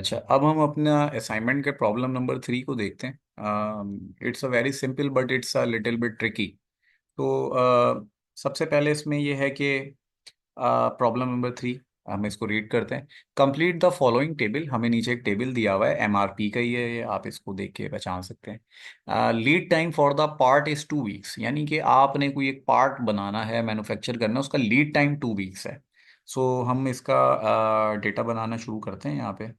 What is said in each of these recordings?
अच्छा, अब हम अपना असाइनमेंट के प्रॉब्लम नंबर 3 को देखते हैं। It's a very simple but it's a little bit tricky. तो सबसे पहले इसमें ये है कि प्रॉब्लम नंबर 3, हम इसको रीड करते हैं। Complete the following table. हमें नीचे एक टेबल दिया हुआ है, एमआरपी का ही है ये, आप इसको देख के पहचान सकते हैं। Lead time for the part is 2 weeks, यानी कि आपने कोई एक पार्ट बनाना है, मैन्युफैक्चर करना है, उसका लीड टाइम 2 वीक्स है। सो हम इसका डेटा बनाना शुरू करते हैं यहाँ पे।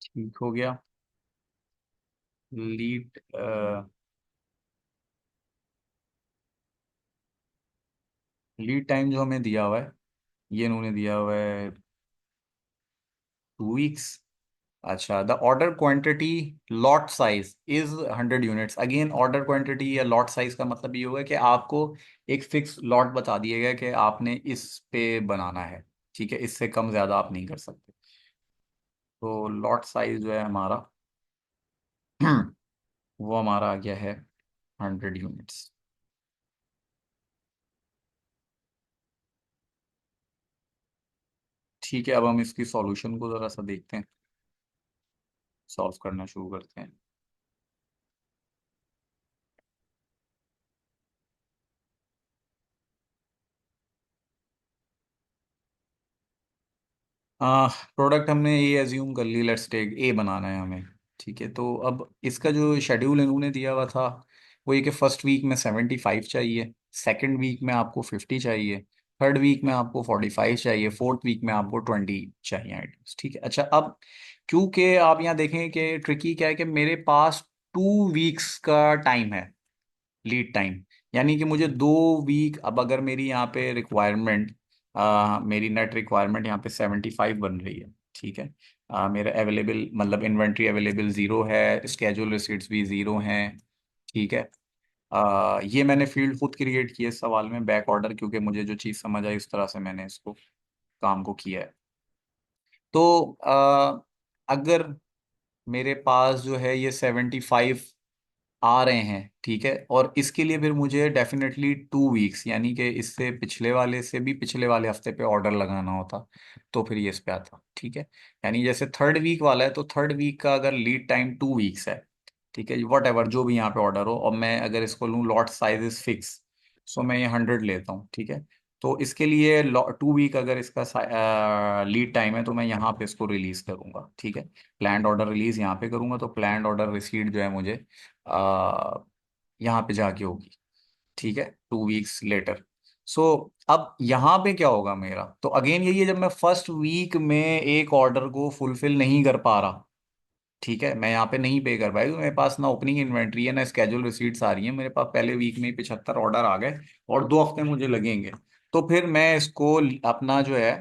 ठीक हो गया। लीड लीड टाइम जो हमें दिया हुआ है, ये इन्होंने दिया हुआ है 2 वीक्स। अच्छा, the order quantity lot size is 100 units. Again order quantity या लॉट साइज का मतलब ये होगा कि आपको एक फिक्स लॉट बता दिया गया कि आपने इस पे बनाना है। ठीक है, इससे कम ज्यादा आप नहीं कर सकते। तो लॉट साइज जो है हमारा वो हमारा आ गया है 100 यूनिट्स। ठीक है, अब हम इसकी सॉल्यूशन को जरा सा देखते हैं, सॉल्व करना शुरू करते हैं। प्रोडक्ट हमने ये एज्यूम कर ली, लेट्स टेक ए बनाना है हमें। ठीक है, तो अब इसका जो शेड्यूल इन्होंने दिया हुआ था वो ये कि फर्स्ट वीक में 75 चाहिए, सेकंड वीक में आपको 50 चाहिए, थर्ड वीक में आपको 45 चाहिए, फोर्थ वीक में आपको 20 चाहिए आइटम्स। ठीक है, अच्छा अब क्योंकि आप यहाँ देखें कि ट्रिकी क्या है कि मेरे पास 2 वीक्स का टाइम है, लीड टाइम। यानी कि मुझे 2 वीक, अब अगर मेरी यहाँ पे रिक्वायरमेंट, मेरी नेट रिक्वायरमेंट यहाँ पे 75 बन रही है। ठीक है, मेरा अवेलेबल मतलब इन्वेंट्री अवेलेबल ज़ीरो है, स्केड्यूल रिसीट्स भी ज़ीरो हैं। ठीक है, ये मैंने फील्ड खुद क्रिएट की है इस सवाल में, बैक ऑर्डर, क्योंकि मुझे जो चीज़ समझ आई उस तरह से मैंने इसको काम को किया है। तो अगर मेरे पास जो है ये 75 आ रहे हैं, ठीक है, और इसके लिए फिर मुझे डेफिनेटली 2 वीक्स, यानी कि इससे पिछले वाले से भी पिछले वाले हफ्ते पे ऑर्डर लगाना होता, तो फिर ये इस पे आता। ठीक है, यानी जैसे थर्ड वीक वाला है तो थर्ड वीक का अगर लीड टाइम 2 वीक्स है, ठीक है, वट एवर जो भी यहाँ पे ऑर्डर हो, और मैं अगर इसको लूँ लॉट साइज इज फिक्स, सो मैं ये 100 लेता हूँ। ठीक है, तो इसके लिए 2 वीक अगर इसका लीड टाइम है तो मैं यहाँ पे इसको रिलीज करूंगा। ठीक है, प्लान्ड ऑर्डर रिलीज यहाँ पे करूंगा, तो प्लान्ड ऑर्डर रिसीट जो है मुझे आ, यहाँ पे जाके होगी। ठीक है, 2 वीक्स लेटर। सो अब यहाँ पे क्या होगा मेरा, तो अगेन यही है, जब मैं फर्स्ट वीक में एक ऑर्डर को फुलफिल नहीं कर पा रहा, ठीक है, मैं यहाँ पे नहीं पे कर पाया क्योंकि मेरे पास ना ओपनिंग इन्वेंट्री है ना स्केड्यूल रिसीट्स आ रही है, मेरे पास पहले वीक में ही 75 ऑर्डर आ गए और 2 हफ्ते मुझे लगेंगे। तो फिर मैं इसको अपना जो है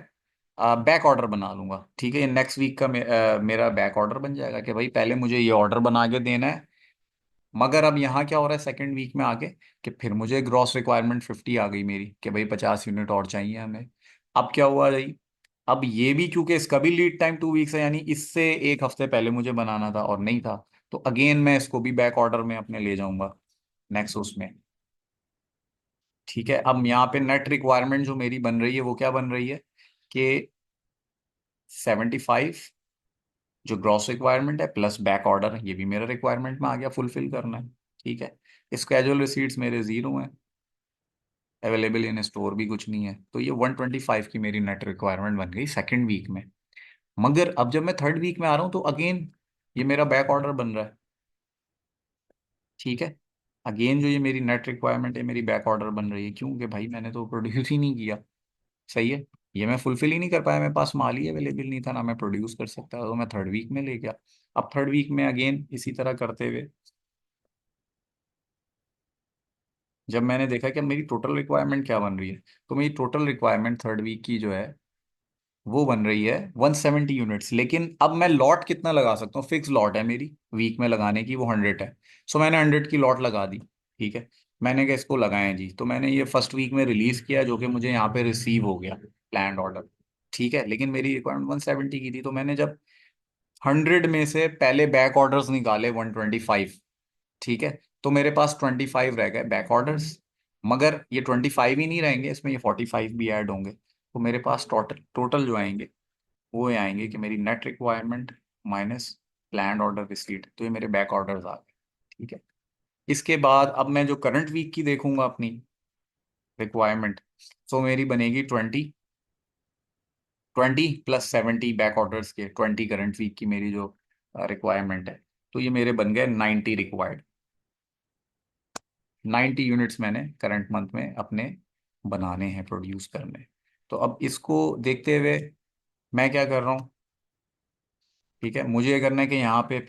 बैक ऑर्डर बना लूंगा। ठीक है, ये नेक्स्ट वीक का मेरा बैक ऑर्डर बन जाएगा कि भाई पहले मुझे ये ऑर्डर बना के देना है। मगर अब यहाँ क्या हो रहा है सेकंड वीक में आके, कि फिर मुझे ग्रॉस रिक्वायरमेंट 50 आ गई मेरी, कि भाई 50 यूनिट और चाहिए हमें। अब क्या हुआ भाई, अब ये भी क्योंकि इसका भी लीड टाइम 2 वीक्स है, यानी इससे एक हफ्ते पहले मुझे बनाना था और नहीं था, तो अगेन मैं इसको भी बैक ऑर्डर में अपने ले जाऊंगा नेक्स्ट उसमें। ठीक है, अब यहाँ पे नेट रिक्वायरमेंट जो मेरी बन रही है वो क्या बन रही है कि 75 जो ग्रॉस रिक्वायरमेंट है प्लस बैक ऑर्डर, ये भी मेरा रिक्वायरमेंट में आ गया, फुलफिल करना है। ठीक है, स्केजुअल रिसीट्स मेरे जीरो हैं, अवेलेबल इन स्टोर भी कुछ नहीं है, तो ये 125 की मेरी नेट रिक्वायरमेंट बन गई सेकंड वीक में। मगर अब जब मैं थर्ड वीक में आ रहा हूँ तो अगेन ये मेरा बैक ऑर्डर बन रहा है। ठीक है, अगेन जो ये मेरी नेट रिक्वायरमेंट है मेरी बैक ऑर्डर बन रही है, क्योंकि भाई मैंने तो प्रोड्यूस ही नहीं किया। सही है, ये मैं फुलफिल ही नहीं कर पाया, मेरे पास माल ही अवेलेबल नहीं था, ना मैं प्रोड्यूस कर सकता, तो मैं थर्ड वीक में ले गया। अब थर्ड वीक में अगेन इसी तरह करते हुए जब मैंने देखा कि अब मेरी टोटल रिक्वायरमेंट क्या बन रही है, तो मेरी टोटल रिक्वायरमेंट थर्ड वीक की जो है वो बन रही है 170 यूनिट्स। लेकिन अब मैं लॉट कितना लगा सकता हूँ, फिक्स लॉट है मेरी वीक में लगाने की, वो 100 है। सो मैंने 100 की लॉट लगा दी। ठीक है, मैंने क्या इसको लगाए जी, तो मैंने ये फर्स्ट वीक में रिलीज किया जो कि मुझे यहाँ पे रिसीव हो गया प्लान्ड ऑर्डर। ठीक है, लेकिन मेरी रिक्वायरमेंट 170 की थी, तो मैंने जब 100 में से पहले बैक ऑर्डर्स निकाले 125, ठीक है, तो मेरे पास 25 रह गए बैक ऑर्डर्स। मगर ये 25 ही नहीं रहेंगे, इसमें ये 45 भी ऐड होंगे। तो मेरे पास टोटल टोटल जो आएंगे वो ये आएंगे कि मेरी net requirement minus planned order receipt, तो ये मेरे बैक ऑर्डर्स आ गए। ठीक है, इसके बाद अब मैं जो करंट वीक की देखूंगा अपनी रिक्वायरमेंट, सो मेरी बनेगी 20 + 70 बैक ऑर्डर्स के, 20 करंट वीक की मेरी जो रिक्वायरमेंट है। तो ये मेरे बन गए 90 रिक्वायर्ड। 90 यूनिट्स मैंने करंट मंथ में अपने बनाने हैं, प्रोड्यूस करने। तो अब इसको देखते हुए मैं क्या कर रहा हूँ, ठीक है, मुझे ये करना है कि यहाँ पे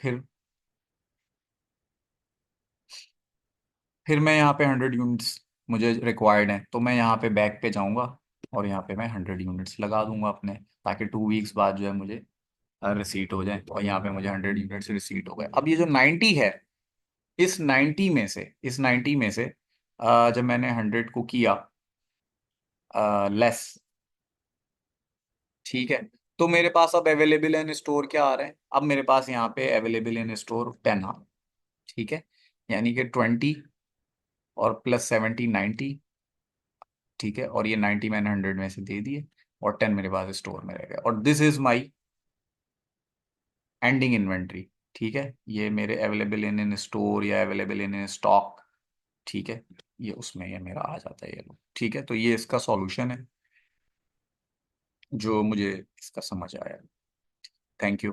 फिर मैं यहाँ पे 100 यूनिट्स मुझे रिक्वायर्ड हैं, तो मैं यहाँ पे बैक पे जाऊँगा और यहाँ पे मैं 100 यूनिट्स लगा दूंगा अपने, ताकि 2 वीक्स बाद जो है मुझे रिसीट हो जाए, और यहाँ पे मुझे 100 यूनिट्स रिसीट हो गए। अब ये जो 90 है, इस 90 में से जब मैंने 100 को किया लेस, ठीक है, तो मेरे पास अब अवेलेबल इन स्टोर क्या आ रहे हैं, अब मेरे पास यहाँ पे अवेलेबल इन स्टोर 10 आ रहे हैं। ठीक है, यानी कि 20 और +70 90। ठीक है, और ये 90 मैंने 100 में से दे दिए, और 10 मेरे पास स्टोर में रह गए, और this is my ending inventory. ठीक है, ये मेरे अवेलेबल इन स्टोर या अवेलेबल इन स्टॉक। ठीक है, ये उसमें ये मेरा आ जाता है ये लो। ठीक है, तो ये इसका सॉल्यूशन है जो मुझे इसका समझ आया। Thank you.